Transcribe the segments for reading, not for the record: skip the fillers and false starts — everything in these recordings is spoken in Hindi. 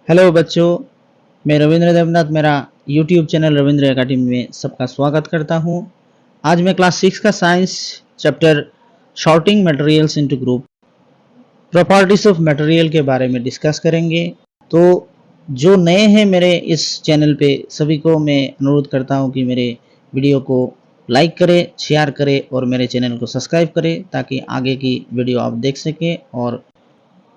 हेलो बच्चों, मैं रविंद्र देवनाथ मेरा यूट्यूब चैनल रविंद्र एकेडमी में सबका स्वागत करता हूं। आज मैं क्लास 6 का science chapter sorting materials into group properties of material के बारे में डिस्कस करेंगे। तो जो नए हैं मेरे इस चैनल पे सभी को मैं अनुरोध करता हूं कि मेरे वीडियो को लाइक करें, शेयर करें और मेरे चैनल को सब्सक्राइब करें ताकि आगे की वीडियो आप देख सकें और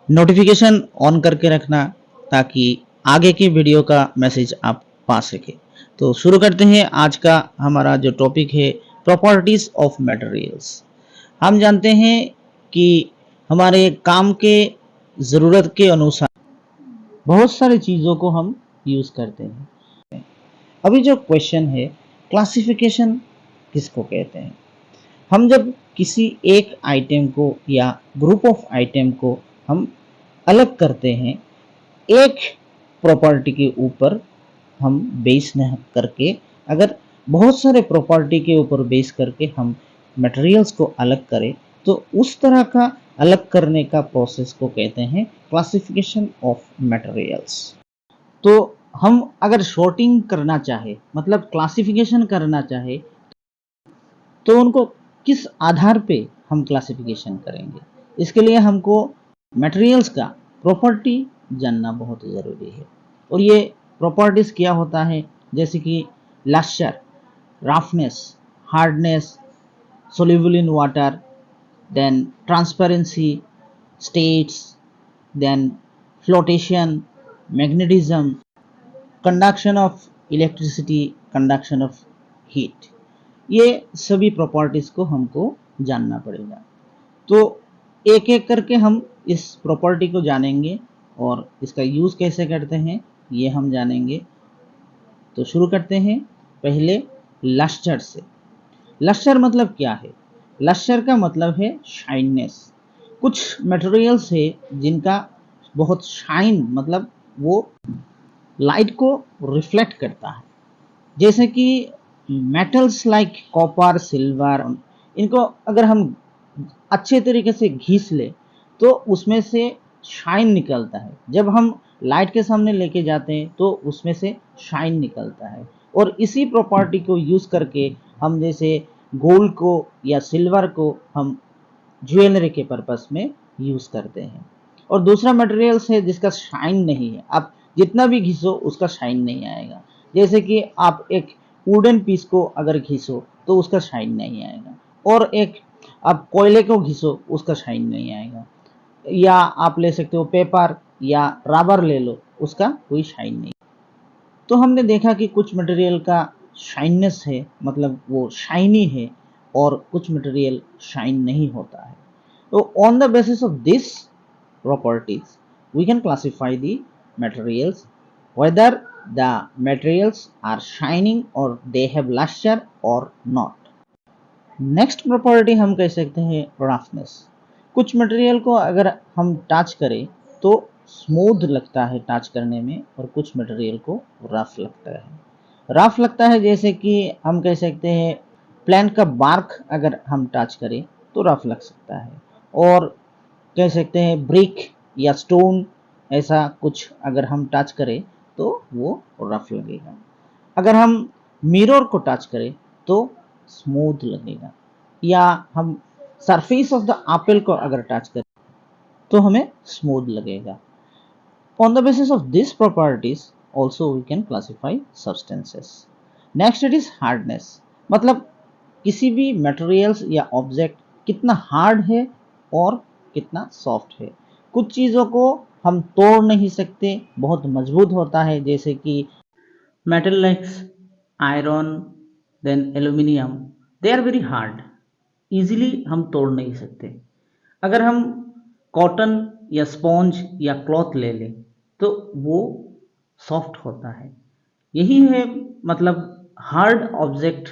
नोटिफिकेशन ऑन करके रखना ताकि आगे की वीडियो का मैसेज आप पा सके। तो शुरू करते हैं। आज का हमारा जो टॉपिक है प्रॉपर्टीज ऑफ मटेरियल्स। हम जानते हैं कि हमारे काम के ज़रूरत के अनुसार बहुत सारी चीज़ों को हम यूज़ करते हैं। अभी जो क्वेश्चन है, क्लासिफिकेशन किसको कहते हैं? हम जब किसी एक आइटम को या ग्रुप ऑफ आइटम को हम अलग करते हैं एक प्रॉपर्टी के ऊपर हम बेस न करके, अगर बहुत सारे प्रॉपर्टी के ऊपर बेस करके हम मटेरियल्स को अलग करें तो उस तरह का अलग करने का प्रोसेस को कहते हैं क्लासिफिकेशन ऑफ मटेरियल्स। तो हम अगर शॉर्टिंग करना चाहे मतलब क्लासिफिकेशन करना चाहे तो उनको किस आधार पे हम क्लासिफिकेशन करेंगे? इसके लिए हमको मटेरियल्स का प्रॉपर्टी जानना बहुत ज़रूरी है। और ये प्रॉपर्टीज़ क्या होता है, जैसे कि lustre, roughness, hardness, soluble in water, then transparency, states, then flotation, magnetism, conduction of electricity, conduction of heat। ये सभी प्रॉपर्टीज़ को हमको जानना पड़ेगा। तो एक एक करके हम इस प्रॉपर्टी को जानेंगे और इसका यूज़ कैसे करते हैं ये हम जानेंगे। तो शुरू करते हैं पहले लस्टर से। लस्टर मतलब क्या है? लस्टर का मतलब है शाइननेस। कुछ मटेरियल्स है जिनका बहुत शाइन मतलब वो लाइट को रिफ्लेक्ट करता है, जैसे कि मेटल्स लाइक कॉपर, सिल्वर। इनको अगर हम अच्छे तरीके से घिस ले तो उसमें से शाइन निकलता है। जब हम लाइट के सामने लेके जाते हैं तो उसमें से शाइन निकलता है। और इसी प्रॉपर्टी को यूज़ करके हम जैसे गोल्ड को या सिल्वर को हम ज्वेलरी के पर्पस में यूज़ करते हैं। और दूसरा मटेरियल्स है जिसका शाइन नहीं है, आप जितना भी घिसो उसका शाइन नहीं आएगा। जैसे कि आप एक वुडन पीस को अगर घिसो तो उसका शाइन नहीं आएगा, और एक आप कोयले को घिसो उसका शाइन नहीं आएगा। या आप ले सकते हो पेपर या रबर ले लो, उसका कोई शाइन नहीं। तो हमने देखा कि कुछ मटेरियल का शाइननेस है मतलब वो शाइनी है, और कुछ मटेरियल शाइन नहीं होता है। तो on the basis of this properties we can classify the materials whether the materials are shining or they have luster or not। Next property हम कह सकते हैं रफनेस। कुछ मटेरियल को अगर हम टच करें तो स्मूथ लगता है टच करने में, और कुछ मटेरियल को रफ लगता है। रफ लगता है जैसे कि हम कह सकते हैं प्लांट का बार्क अगर हम टच करें तो रफ लग सकता है। और कह सकते हैं ब्रिक या स्टोन, ऐसा कुछ अगर हम टच करें तो वो रफ लगेगा। अगर हम मिरर को टच करें तो स्मूथ लगेगा। या हम सरफेस ऑफ द एप्पल को अगर टच करें तो हमें स्मूथ लगेगा। On the basis of this properties also we can classify substances. Next it is hardness, मतलब किसी भी मटेरियल्स या ऑब्जेक्ट कितना हार्ड है और कितना सॉफ्ट है। कुछ चीज़ों को हम तोड़ नहीं सकते, बहुत मजबूत होता है, जैसे कि metal like iron, then aluminium, they are very hard, easily हम तोड़ नहीं सकते। अगर हम कॉटन या स्पॉन्ज या क्लॉथ ले लें तो वो सॉफ्ट होता है। यही है मतलब हार्ड ऑब्जेक्ट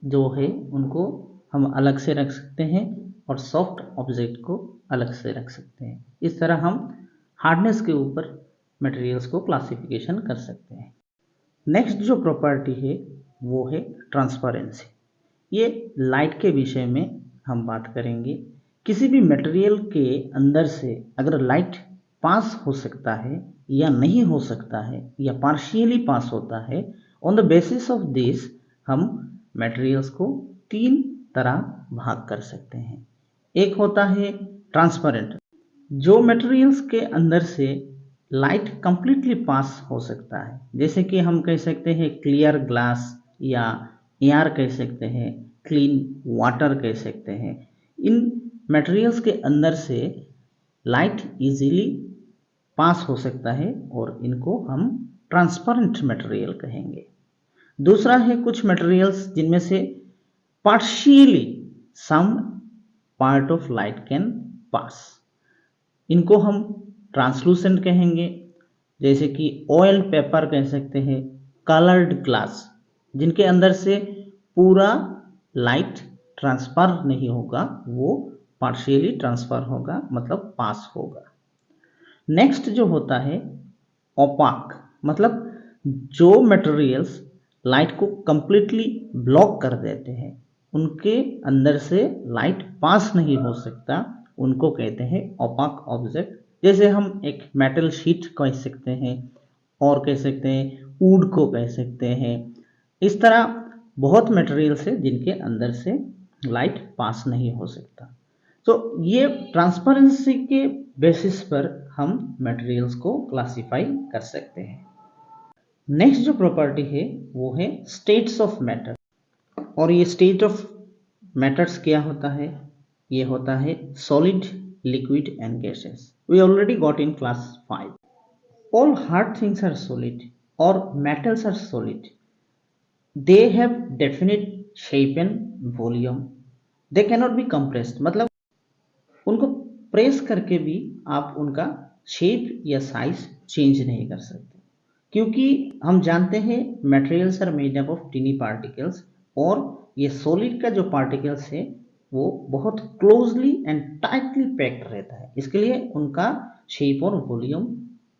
जो है उनको हम अलग से रख सकते हैं और सॉफ्ट ऑब्जेक्ट को अलग से रख सकते हैं। इस तरह हम हार्डनेस के ऊपर मटेरियल्स को क्लासिफिकेशन कर सकते हैं। नेक्स्ट जो प्रॉपर्टी है वो है ट्रांसपेरेंसी। ये लाइट के विषय में हम बात करेंगे। किसी भी मटेरियल के अंदर से अगर लाइट पास हो सकता है या नहीं हो सकता है या पार्शियली पास होता है, on the basis of this हम मटेरियल्स को 3 तरह भाग कर सकते हैं। एक होता है ट्रांसपेरेंट, जो मटेरियल्स के अंदर से लाइट कंप्लीटली पास हो सकता है, जैसे कि हम कह सकते हैं क्लियर ग्लास या एयर कह सकते हैं, क्लीन वाटर कह सकते हैं। इन मटेरियल्स के अंदर से लाइट इजीली पास हो सकता है और इनको हम ट्रांसपेरेंट मटेरियल कहेंगे। दूसरा है कुछ मटेरियल्स जिनमें से partially some part of light can pass, इनको हम ट्रांसलूसेंट कहेंगे, जैसे कि ऑयल पेपर कह सकते हैं, कलर्ड ग्लास, जिनके अंदर से पूरा लाइट ट्रांसफर नहीं होगा, वो पार्शियली ट्रांसफर होगा, मतलब पास होगा। नेक्स्ट जो होता है ओपाक, मतलब जो मटेरियल्स लाइट को कंप्लीटली ब्लॉक कर देते हैं, उनके अंदर से लाइट पास नहीं हो सकता, उनको कहते हैं ओपाक ऑब्जेक्ट। जैसे हम एक मेटल शीट कह सकते हैं और कह सकते हैं वुड को कह सकते हैं। इस तरह बहुत मटेरियल्स है जिनके अंदर से लाइट पास नहीं हो सकता। तो ये ट्रांसपेरेंसी के बेसिस पर हम मटेरियल्स को क्लासिफाई कर सकते हैं। नेक्स्ट जो प्रॉपर्टी है वो है स्टेट्स ऑफ मैटर, और ये स्टेट ऑफ मैटर्स क्या होता है? ये होता है solid, liquid and gases. We already got in class 5। All hard things are solid और metals are solid. They have definite shape and volume, they cannot be compressed, मतलब उनको प्रेस करके भी आप उनका शेप या साइज चेंज नहीं कर सकते, क्योंकि हम जानते हैं materials are made up of tiny particles, और ये सॉलिड का जो पार्टिकल्स है वो बहुत क्लोजली एंड टाइटली पैक्ड रहता है, इसके लिए उनका शेप और वॉल्यूम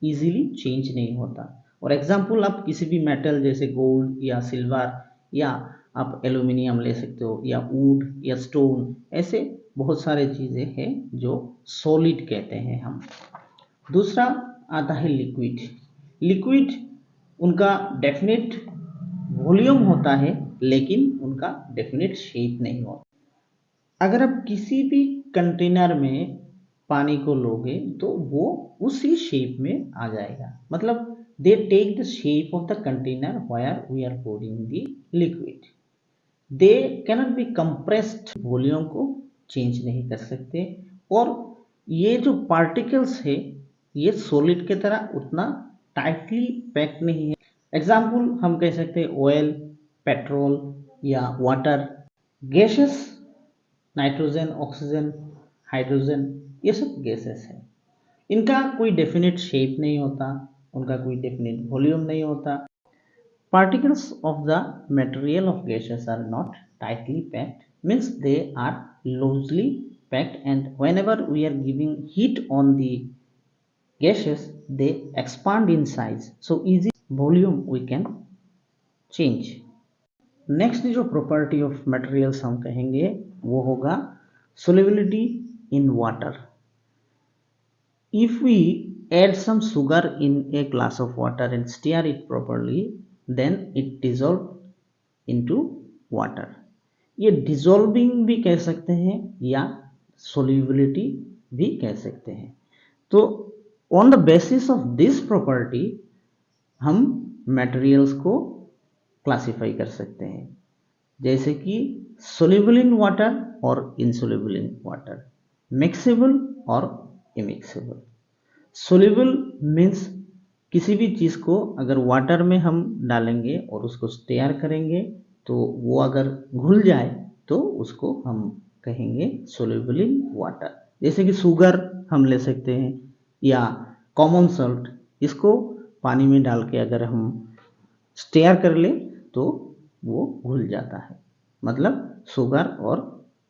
इजीली चेंज नहीं होता। और एग्जांपल आप किसी भी मेटल जैसे गोल्ड या सिल्वर या आप एल्यूमिनियम ले सकते हो, या वुड या स्टोन, ऐसे बहुत सारे चीज़ें हैं जो सॉलिड कहते हैं हम। दूसरा आता है लिक्विड। लिक्विड उनका डेफिनेट वॉल्यूम होता है लेकिन उनका डेफिनेट शेप नहीं होता। अगर आप किसी भी कंटेनर में पानी को लोगे तो वो उसी शेप में आ जाएगा, मतलब they take the shape of the container where we are pouring the liquid. They cannot be compressed, volume को चेंज नहीं कर सकते। और ये जो पार्टिकल्स है ये सॉलिड के तरह उतना टाइटली पैक्ड नहीं है। एग्जाम्पल हम कह सकते हैं ऑयल, पेट्रोल या water. Gases nitrogen, oxygen, hydrogen, ये सब गैसेस हैं, इनका कोई डेफिनेट शेप नहीं होता, उनका कोई डेफिनेट वॉल्यूम नहीं होता। Particles of the material of gases are not tightly packed, means they are loosely packed, and whenever we are giving heat on the gases they expand in size, so easy volume we can change. Next जो property of materials हम कहेंगे वो होगा solubility in water. If we add some sugar in a glass of water and stir it properly, then it dissolve into water. ये dissolving भी कह सकते हैं या solubility भी कह सकते हैं। तो on the basis of this property हम materials को क्लासिफाई कर सकते हैं, जैसे कि soluble in water और insoluble in water, mixable और इमिक्सेबल। सोल्यूबल मीन्स किसी भी चीज़ को अगर वाटर में हम डालेंगे और उसको स्टेयर करेंगे तो वो अगर घुल जाए तो उसको हम कहेंगे सोल्यूबल इन वाटर। जैसे कि शुगर हम ले सकते हैं या कॉमन सॉल्ट, इसको पानी में डाल के अगर हम स्टेयर कर ले तो वो घुल जाता है, मतलब शुगर और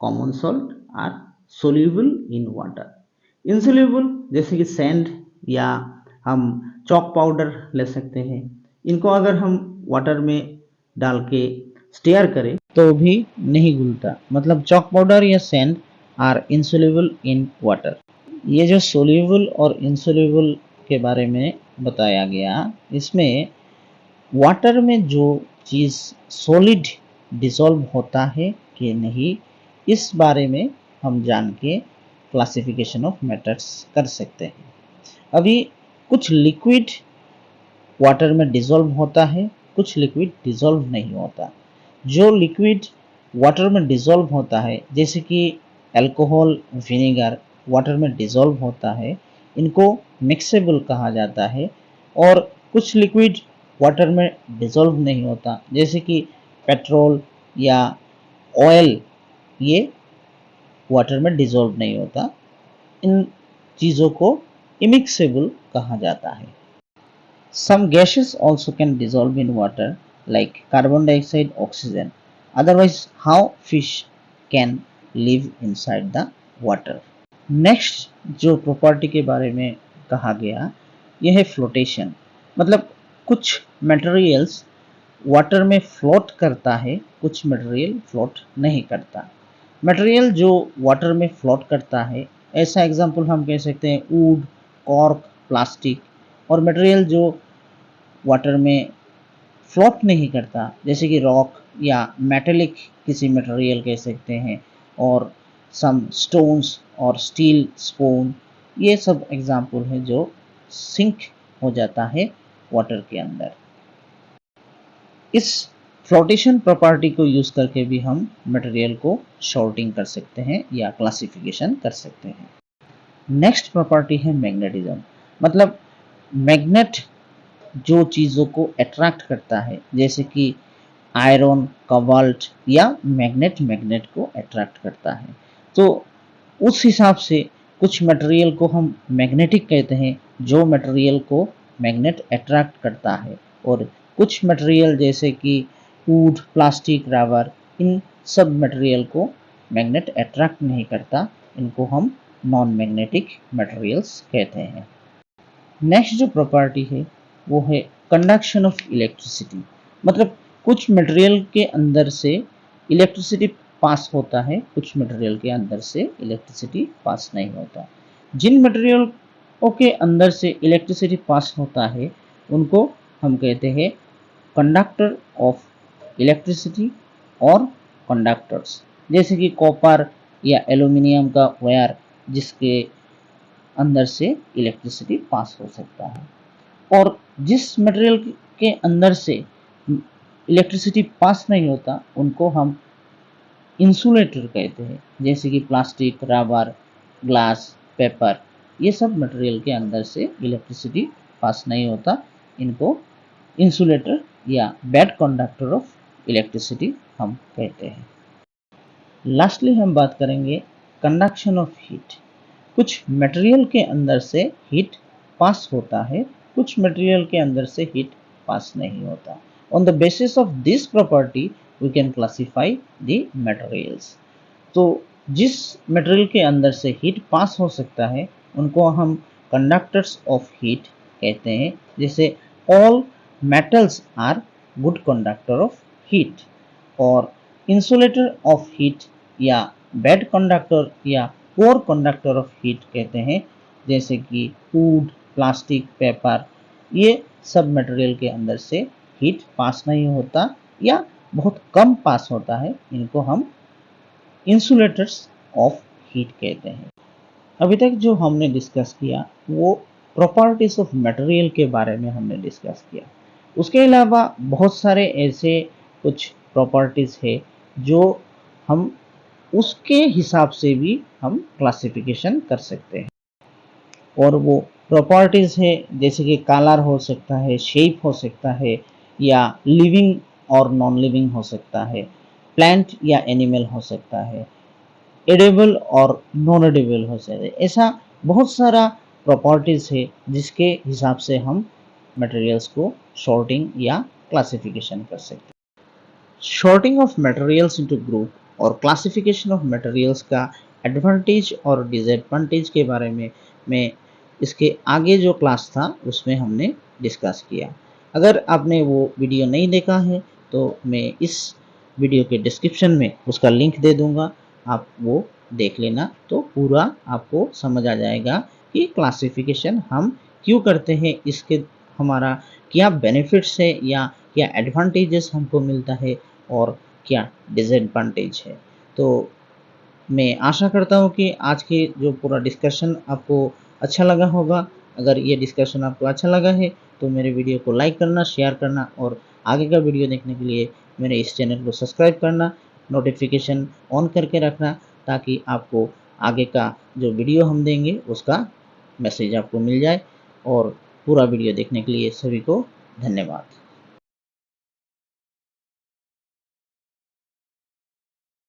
common salt are soluble in water. Insoluble जैसे कि सैंड या हम चॉक पाउडर ले सकते हैं, इनको अगर हम वाटर में डाल के स्टेयर करें तो भी नहीं घुलता, मतलब चॉक पाउडर या sand are insoluble in water. ये जो सोल्यूबल और इंसोल्यूबल के बारे में बताया गया, इसमें वाटर में जो चीज़ सॉलिड डिसॉल्व होता है कि नहीं, इस बारे में हम जान के क्लासिफिकेशन ऑफ मैटर्स कर सकते हैं। अभी कुछ लिक्विड वाटर में डिसॉल्व होता है, कुछ लिक्विड डिसॉल्व नहीं होता। जो लिक्विड वाटर में डिसॉल्व होता है, जैसे कि अल्कोहल, विनेगर वाटर में डिसॉल्व होता है, इनको मिक्सेबल कहा जाता है। और कुछ लिक्विड वाटर में डिसॉल्व नहीं होता, जैसे कि पेट्रोल या ऑयल, ये वाटर में डिसॉल्व नहीं होता। इन चीज़ों को इमिक्सेबल कहा जाता है। Some gases also can dissolve in water, like carbon dioxide, oxygen. Otherwise, how fish can live inside the water? Next जो प्रॉपर्टी के बारे में कहा गया, यह है फ्लोटेशन। मतलब कुछ मटेरियल्स वाटर में फ्लोट करता है, कुछ मटेरियल फ्लोट नहीं करता। मटेरियल जो वाटर में फ्लोट करता है, ऐसा एग्जांपल हम कह सकते हैं वुड, कॉर्क, प्लास्टिक। और मटेरियल जो वाटर में फ्लोट नहीं करता, जैसे कि रॉक या मेटेलिक किसी मटेरियल कह सकते हैं, और सम स्टोन्स और स्टील स्पून, ये सब एग्जांपल है जो सिंक हो जाता है वाटर के अंदर। इस फ्लोटेशन प्रॉपर्टी को यूज करके भी हम मटेरियल को सॉर्टिंग कर सकते हैं या क्लासिफिकेशन कर सकते हैं। नेक्स्ट प्रॉपर्टी है मैग्नेटिज्म। मतलब मैग्नेट जो चीज़ों को अट्रैक्ट करता है, जैसे कि आयरन, कोबाल्ट या मैग्नेट को अट्रैक्ट करता है। तो उस हिसाब से कुछ मटेरियल को हम मैग्नेटिक कहते हैं, जो मटेरियल को मैग्नेट अट्रैक्ट करता है। और कुछ मटेरियल जैसे कि वुड, प्लास्टिक, रबर, इन सब मटेरियल को मैग्नेट अट्रैक्ट नहीं करता, इनको हम नॉन मैग्नेटिक मटेरियल्स कहते हैं। नेक्स्ट जो प्रॉपर्टी है वो है कंडक्शन ऑफ इलेक्ट्रिसिटी। मतलब कुछ मटेरियल के अंदर से इलेक्ट्रिसिटी पास होता है, कुछ मटेरियल के अंदर से इलेक्ट्रिसिटी पास नहीं होता। जिन मटेरियल के अंदर से इलेक्ट्रिसिटी पास होता है, उनको हम कहते हैं कंडक्टर ऑफ इलेक्ट्रिसिटी और कंडक्टर्स। जैसे कि कॉपर या एल्यूमिनियम का वायर, जिसके अंदर से इलेक्ट्रिसिटी पास हो सकता है। और जिस मटेरियल के अंदर से इलेक्ट्रिसिटी पास नहीं होता, उनको हम इंसुलेटर कहते हैं। जैसे कि प्लास्टिक, रबर, ग्लास, पेपर, ये सब मटेरियल के अंदर से इलेक्ट्रिसिटी पास नहीं होता, इनको इंसुलेटर या बैड कंडक्टर ऑफ इलेक्ट्रिसिटी हम कहते हैं। लास्टली हम बात करेंगे कंडक्शन ऑफ हीट। कुछ मटेरियल के अंदर से हीट पास होता है, कुछ मटेरियल के अंदर से हीट पास नहीं होता। On the basis of this property we can classify the materials. तो जिस मटेरियल के अंदर से हीट पास हो सकता है, उनको हम कंडक्टर्स ऑफ हीट कहते हैं। जैसे all metals are good conductor of heat. और इंसुलेटर ऑफ हीट या बैड कंडक्टर या पोर कंडक्टर ऑफ हीट कहते हैं, जैसे कि वुड, प्लास्टिक, पेपर, ये सब मटेरियल के अंदर से हीट पास नहीं होता या बहुत कम पास होता है, इनको हम इंसुलेटर्स ऑफ हीट कहते हैं। अभी तक जो हमने डिस्कस किया वो प्रॉपर्टीज ऑफ मटेरियल के बारे में हमने डिस्कस किया। उसके अलावा बहुत सारे ऐसे कुछ प्रॉपर्टीज है जो हम उसके हिसाब से भी हम क्लासिफिकेशन कर सकते हैं। और वो प्रॉपर्टीज है जैसे कि कलर हो सकता है, शेप हो सकता है, या लिविंग और नॉन लिविंग हो सकता है, प्लांट या एनिमल हो सकता है, एडेबल और नॉन एडेबल हो सकता है। ऐसा बहुत सारा प्रॉपर्टीज है जिसके हिसाब से हम मटेरियल्स को सॉर्टिंग या क्लासिफिकेशन कर सकते हैं। Sorting of materials into group और क्लासिफिकेशन ऑफ मटेरियल्स का एडवांटेज और डिसएडवांटेज के बारे में मैं इसके आगे जो क्लास था उसमें हमने डिस्कस किया। अगर आपने वो वीडियो नहीं देखा है तो मैं इस वीडियो के डिस्क्रिप्शन में उसका लिंक दे दूंगा, आप वो देख लेना, तो पूरा आपको समझ आ जाएगा कि क्लासिफिकेशन हम क्यों करते हैं, इसके हमारा क्या बेनिफिट्स है या क्या एडवांटेजेस हमको मिलता है और क्या डिसएडवांटेज है। तो मैं आशा करता हूँ कि आज की जो पूरा डिस्कशन आपको अच्छा लगा होगा। अगर ये डिस्कशन आपको अच्छा लगा है तो मेरे वीडियो को लाइक करना, शेयर करना और आगे का वीडियो देखने के लिए मेरे इस चैनल को सब्सक्राइब करना, नोटिफिकेशन ऑन करके रखना, ताकि आपको आगे का जो वीडियो हम देंगे उसका मैसेज आपको मिल जाए। और पूरा वीडियो देखने के लिए सभी को धन्यवाद।